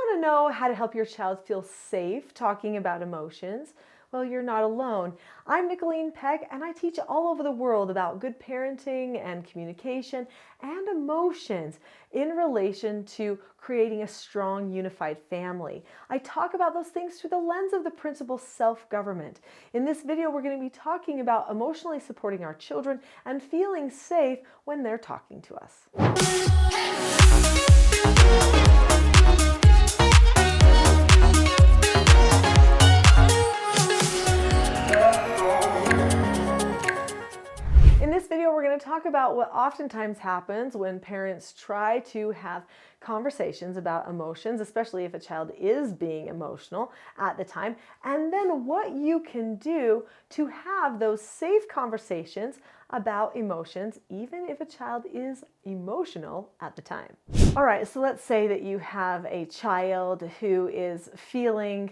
want to know how to help your child feel safe talking about emotions? Well, you're not alone. I'm Nicholeen Peck, and I teach all over the world about good parenting and communication and emotions in relation to creating a strong, unified family. I talk about those things through the lens of the principle self-government. In this video, we're going to be talking about emotionally supporting our children and feeling safe when they're talking to us. In this video, we're going to talk about what oftentimes happens when parents try to have conversations about emotions, especially if a child is being emotional at the time, and then what you can do to have those safe conversations about emotions, even if a child is emotional at the time. All right, so let's say that you have a child who is feeling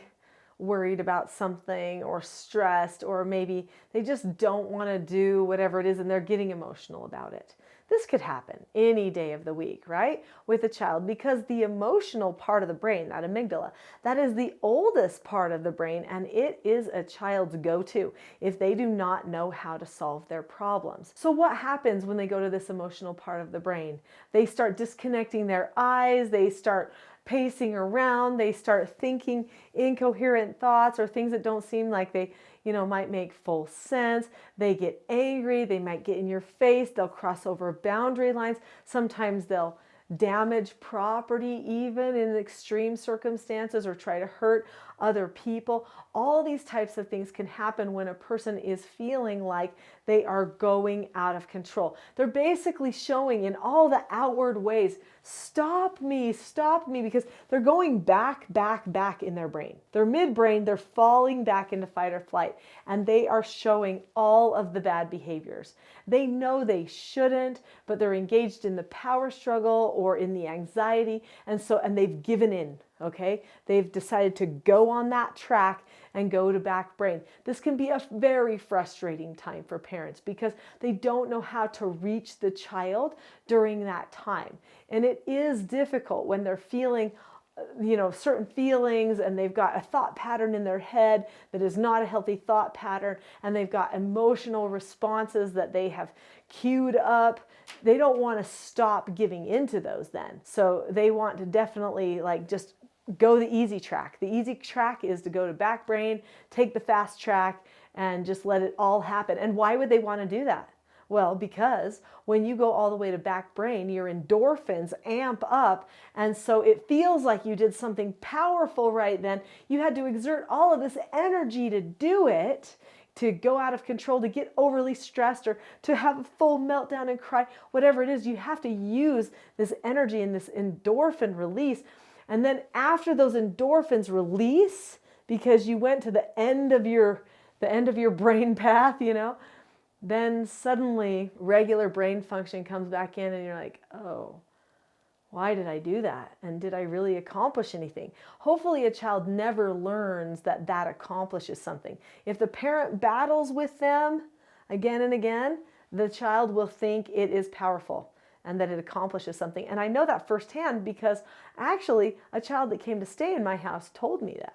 worried about something or stressed, or maybe they just don't want to do whatever it is and they're getting emotional about it. This could happen any day of the week, right? With a child, because the emotional part of the brain, that amygdala, that is the oldest part of the brain, and it is a child's go-to if they do not know how to solve their problems. So what happens when they go to this emotional part of the brain? They start disconnecting their eyes, they start pacing around, they start thinking incoherent thoughts or things that don't seem like they, might make full sense. They get angry, they might get in your face, they'll cross over boundary lines. Sometimes they'll damage property even in extreme circumstances or try to hurt other people. All these types of things can happen when a person is feeling like they are going out of control. They're basically showing in all the outward ways, stop me, because they're going back in their brain. Their midbrain, they're falling back into fight or flight, and they are showing all of the bad behaviors. They know they shouldn't, but they're engaged in the power struggle or in the anxiety, and they've given in. Okay, they've decided to go on that track and go to back brain. This can be a very frustrating time for parents because they don't know how to reach the child during that time. And it is difficult when they're feeling certain feelings and they've got a thought pattern in their head that is not a healthy thought pattern, and they've got emotional responses that they have queued up. They don't want to stop giving into those then. So they want to definitely just go the easy track. The easy track is to go to back brain, take the fast track, and just let it all happen. And why would they want to do that? Well, because when you go all the way to back brain, your endorphins amp up, and so it feels like you did something powerful right then. You had to exert all of this energy to do it, to go out of control, to get overly stressed, or to have a full meltdown and cry. Whatever it is, you have to use this energy and this endorphin release. And then after those endorphins release, because you went to the end of your brain path, then suddenly regular brain function comes back in and you're like, oh, why did I do that? And did I really accomplish anything? Hopefully a child never learns that accomplishes something. If the parent battles with them again and again, the child will think it is powerful and that it accomplishes something. And I know that firsthand because actually a child that came to stay in my house told me that.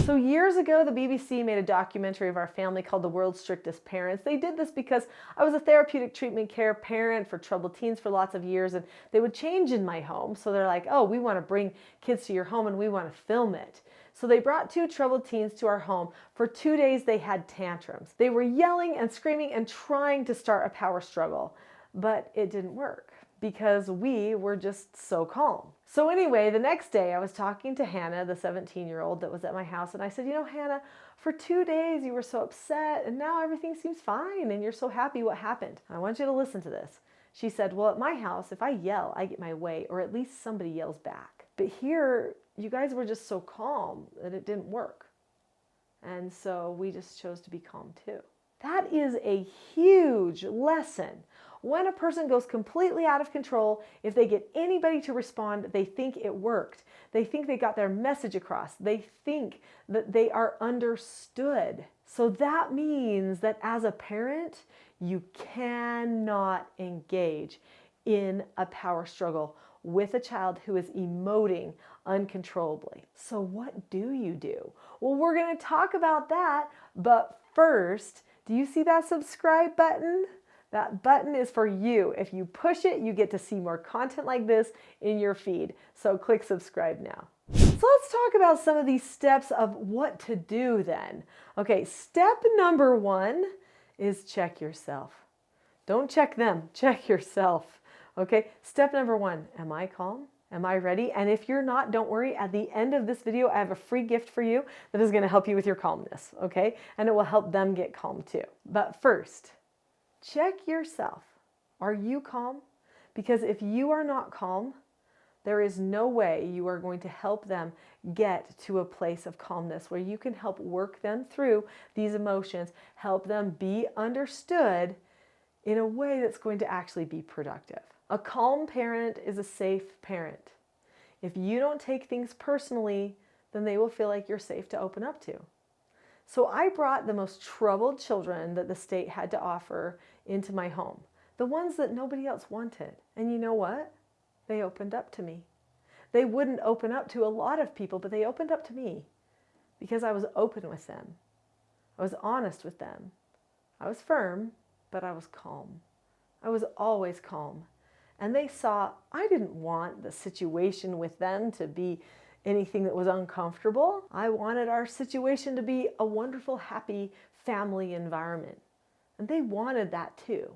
So years ago, the BBC made a documentary of our family called The World's Strictest Parents. They did this because I was a therapeutic treatment care parent for troubled teens for lots of years, and they would change in my home. So they're like, oh, we want to bring kids to your home and we want to film it. So they brought 2 troubled teens to our home. For 2 days, they had tantrums. They were yelling and screaming and trying to start a power struggle, but it didn't work because we were just so calm. So anyway, the next day I was talking to Hannah, the 17-year-old that was at my house, and I said, Hannah, for 2 days you were so upset and now everything seems fine and you're so happy. What happened? I want you to listen to this. She said, well, at my house, if I yell, I get my way, or at least somebody yells back. But here, you guys were just so calm that it didn't work. And so we just chose to be calm too. That is a huge lesson. When a person goes completely out of control, if they get anybody to respond, they think it worked. They think they got their message across. They think that they are understood. So that means that as a parent, you cannot engage in a power struggle with a child who is emoting uncontrollably. So what do you do? Well, we're going to talk about that, but first, do you see that subscribe button? That button is for you. If you push it, you get to see more content like this in your feed. So click subscribe now. So let's talk about some of these steps of what to do then. Okay, step number 1 is check yourself. Don't check them, check yourself. Okay, step number 1, am I calm? Am I ready? And if you're not, don't worry. At the end of this video, I have a free gift for you that is going to help you with your calmness, okay? And it will help them get calm too. But first, check yourself. Are you calm? Because if you are not calm, there is no way you are going to help them get to a place of calmness where you can help work them through these emotions, help them be understood in a way that's going to actually be productive. A calm parent is a safe parent. If you don't take things personally, then they will feel like you're safe to open up to. So I brought the most troubled children that the state had to offer into my home, the ones that nobody else wanted. And you know what? They opened up to me. They wouldn't open up to a lot of people, but they opened up to me because I was open with them. I was honest with them. I was firm, but I was calm. I was always calm. And they saw I didn't want the situation with them to be anything that was uncomfortable. I wanted our situation to be a wonderful, happy family environment. And they wanted that too.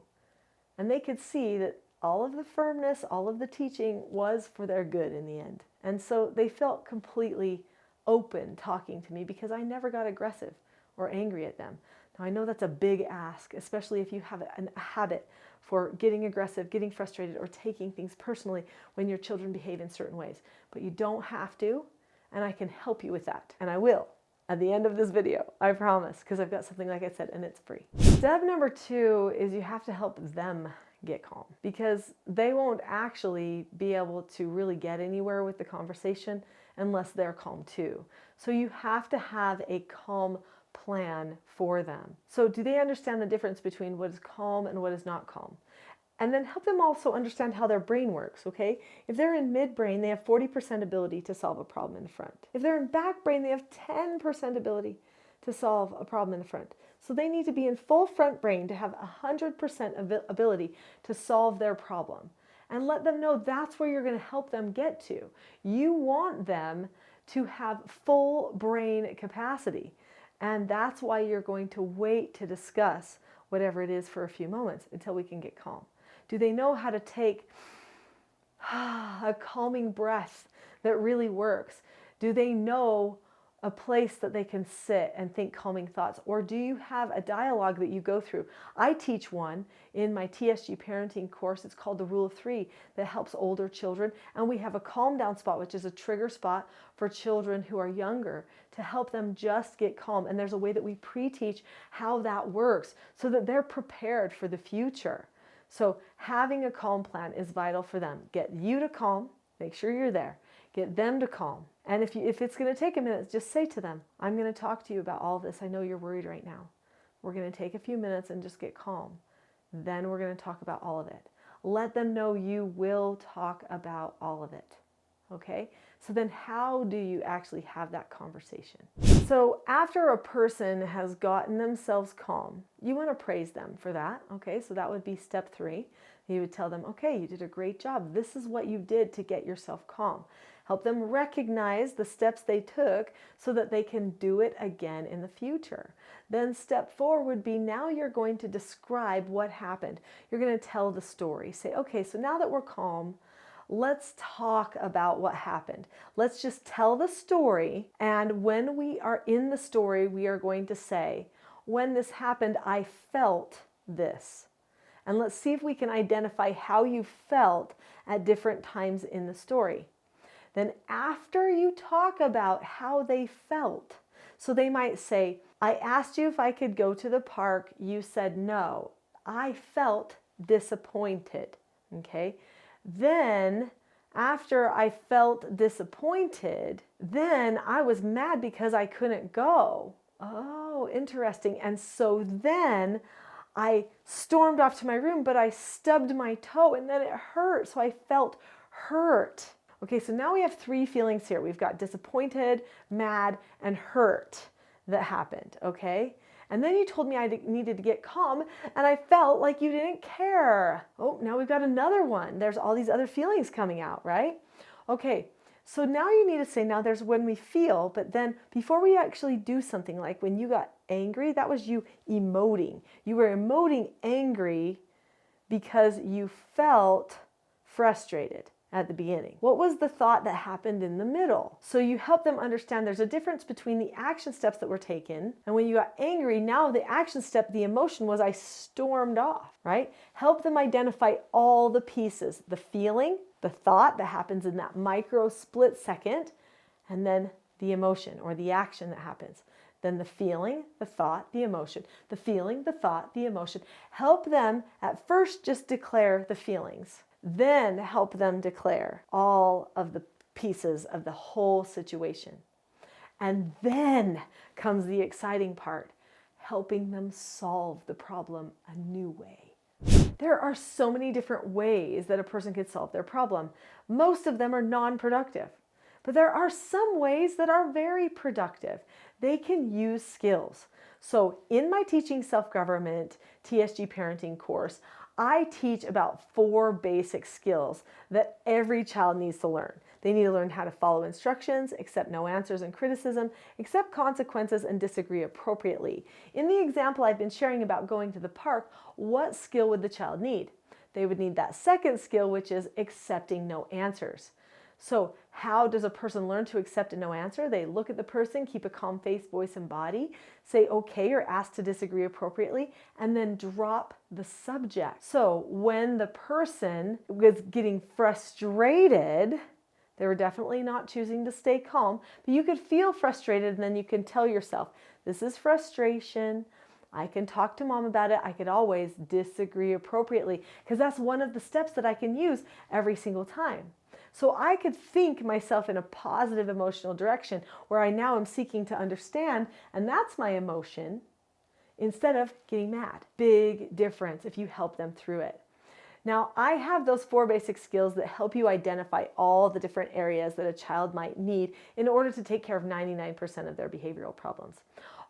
And they could see that all of the firmness, all of the teaching was for their good in the end. And so they felt completely open talking to me because I never got aggressive or angry at them. Now I know that's a big ask, especially if you have a habit for getting aggressive, getting frustrated, or taking things personally when your children behave in certain ways. But you don't have to, and I can help you with that. And I will at the end of this video, I promise, because I've got something, like I said, and it's free. Step number 2 is you have to help them get calm, because they won't actually be able to really get anywhere with the conversation unless they're calm too. So you have to have a calm plan for them. So do they understand the difference between what is calm and what is not calm? And then help them also understand how their brain works, okay? If they're in midbrain, they have 40% ability to solve a problem in the front. If they're in back brain, they have 10% ability to solve a problem in the front. So they need to be in full front brain to have 100% ability to solve their problem. And let them know that's where you're going to help them get to. You want them to have full brain capacity. And that's why you're going to wait to discuss whatever it is for a few moments until we can get calm. Do they know how to take a calming breath that really works? Do they know a place that they can sit and think calming thoughts? Or do you have a dialogue that you go through? I teach one in my TSG parenting course. It's called the Rule of 3 that helps older children. And we have a calm down spot, which is a trigger spot for children who are younger to help them just get calm. And there's a way that we pre-teach how that works so that they're prepared for the future. So having a calm plan is vital for them. Get you to calm, make sure you're there. Get them to calm. And if it's going to take a minute, just say to them, I'm going to talk to you about all this. I know you're worried right now. We're going to take a few minutes and just get calm. Then we're going to talk about all of it. Let them know you will talk about all of it. Okay? So then how do you actually have that conversation? So after a person has gotten themselves calm, you want to praise them for that. Okay? So that would be step 3. You would tell them, okay, you did a great job. This is what you did to get yourself calm. Help them recognize the steps they took so that they can do it again in the future. Then step 4 would be, now you're going to describe what happened. You're going to tell the story. Say, okay, so now that we're calm, let's talk about what happened. Let's just tell the story. And when we are in the story, we are going to say, when this happened, I felt this. And let's see if we can identify how you felt at different times in the story. Then after you talk about how they felt, so they might say, I asked you if I could go to the park. You said no. I felt disappointed. Okay. Then after I felt disappointed, then I was mad because I couldn't go. Oh, interesting. And so then I stormed off to my room, but I stubbed my toe and then it hurt. So I felt hurt. Okay, so now we have three feelings here. We've got disappointed, mad, and hurt that happened, okay? And then you told me I needed to get calm, and I felt like you didn't care. Oh, now we've got another one. There's all these other feelings coming out, right? Okay, so now you need to say, now there's when we feel, but then before we actually do something, like when you got angry, that was you emoting. You were emoting angry because you felt frustrated at the beginning. What was the thought that happened in the middle? So you help them understand there's a difference between the action steps that were taken, and when you got angry, now the action step, the emotion was I stormed off, right? Help them identify all the pieces, the feeling, the thought that happens in that micro split second, and then the emotion or the action that happens. Then the feeling, the thought, the emotion, the feeling, the thought, the emotion. Help them at first just declare the feelings. Then help them declare all of the pieces of the whole situation. And then comes the exciting part, helping them solve the problem a new way. There are so many different ways that a person could solve their problem. Most of them are non-productive, but there are some ways that are very productive. They can use skills. So in my Teaching Self-Government TSG Parenting course, I teach about 4 basic skills that every child needs to learn. They need to learn how to follow instructions, accept no answers and criticism, accept consequences, and disagree appropriately. In the example I've been sharing about going to the park, what skill would the child need? They would need that second skill, which is accepting no answers. So how does a person learn to accept a no answer? They look at the person, keep a calm face, voice, and body, say okay or ask to disagree appropriately, and then drop the subject. So when the person was getting frustrated, they were definitely not choosing to stay calm, but you could feel frustrated, and then you can tell yourself, this is frustration. I can talk to mom about it. I could always disagree appropriately, because that's one of the steps that I can use every single time. So I could think myself in a positive emotional direction where I now am seeking to understand, and that's my emotion, instead of getting mad. Big difference if you help them through it. Now, I have those 4 basic skills that help you identify all the different areas that a child might need in order to take care of 99% of their behavioral problems.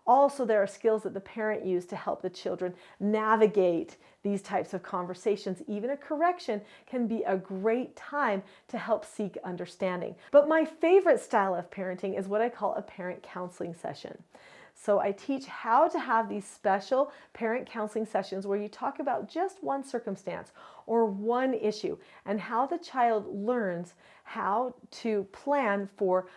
Also, there are skills that the parent used to help the children navigate these types of conversations. Even a correction can be a great time to help seek understanding. But my favorite style of parenting is what I call a parent counseling session. So I teach how to have these special parent counseling sessions where you talk about just one circumstance or one issue, and how the child learns how to plan for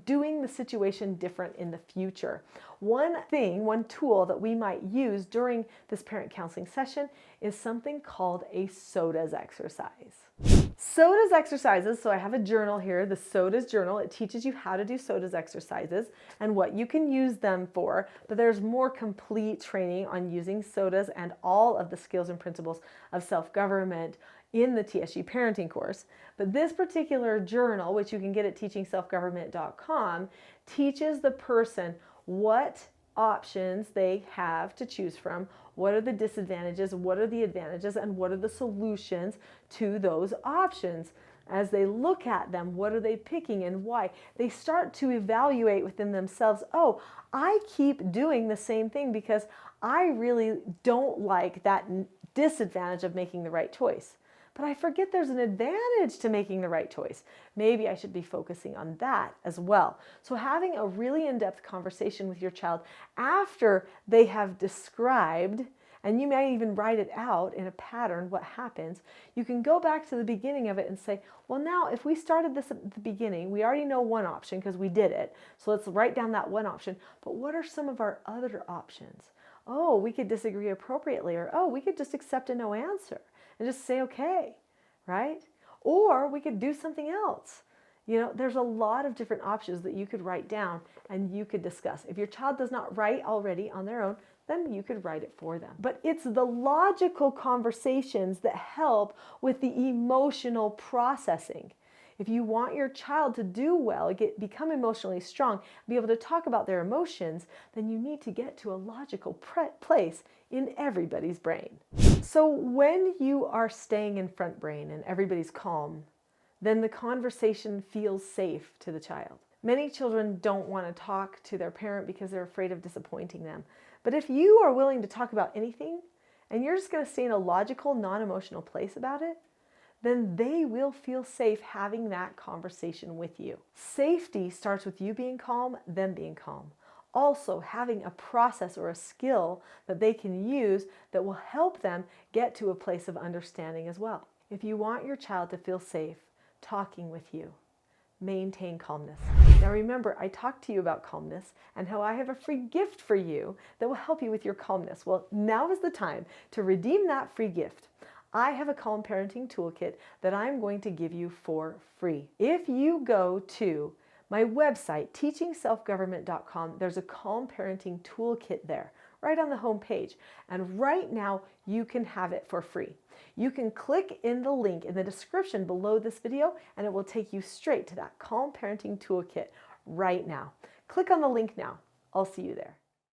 doing the situation different in the future. One tool that we might use during this parent counseling session is something called a SOTAS exercise. SOTAS exercises, so I have a journal here, the SOTAS journal. It teaches you how to do SOTAS exercises and what you can use them for, but there's more complete training on using SOTAS and all of the skills and principles of self-government in the TSG parenting course. But this particular journal, which you can get at teachingselfgovernment.com, teaches the person what options they have to choose from, what are the disadvantages, what are the advantages, and what are the solutions to those options. As they look at them, what are they picking and why? They start to evaluate within themselves, oh, I keep doing the same thing because I really don't like that disadvantage of making the right choice. But I forget there's an advantage to making the right choice. Maybe I should be focusing on that as well. So having a really in-depth conversation with your child after they have described, and you may even write it out in a pattern, what happens, you can go back to the beginning of it and say, well, now if we started this at the beginning, we already know one option because we did it. So let's write down that one option. But what are some of our other options? Oh, we could disagree appropriately, or oh, we could just accept a no answer and just say okay, right? Or we could do something else. You know, there's a lot of different options that you could write down and you could discuss. If your child does not write already on their own, then you could write it for them. But it's the logical conversations that help with the emotional processing. If you want your child to do well, become emotionally strong, be able to talk about their emotions, then you need to get to a logical place in everybody's brain. So when you are staying in front brain and everybody's calm, then the conversation feels safe to the child. Many children don't want to talk to their parent because they're afraid of disappointing them. But if you are willing to talk about anything, and you're just going to stay in a logical, non-emotional place about it, then they will feel safe having that conversation with you. Safety starts with you being calm, them being calm. Also, having a process or a skill that they can use that will help them get to a place of understanding as well. If you want your child to feel safe talking with you, maintain calmness. Now remember, I talked to you about calmness and how I have a free gift for you that will help you with your calmness. Well, now is the time to redeem that free gift. I have a Calm Parenting Toolkit that I'm going to give you for free. If you go to my website, teachingselfgovernment.com, there's a Calm Parenting Toolkit there, right on the home page. And right now, you can have it for free. You can click in the link in the description below this video, and it will take you straight to that Calm Parenting Toolkit right now. Click on the link now. I'll see you there.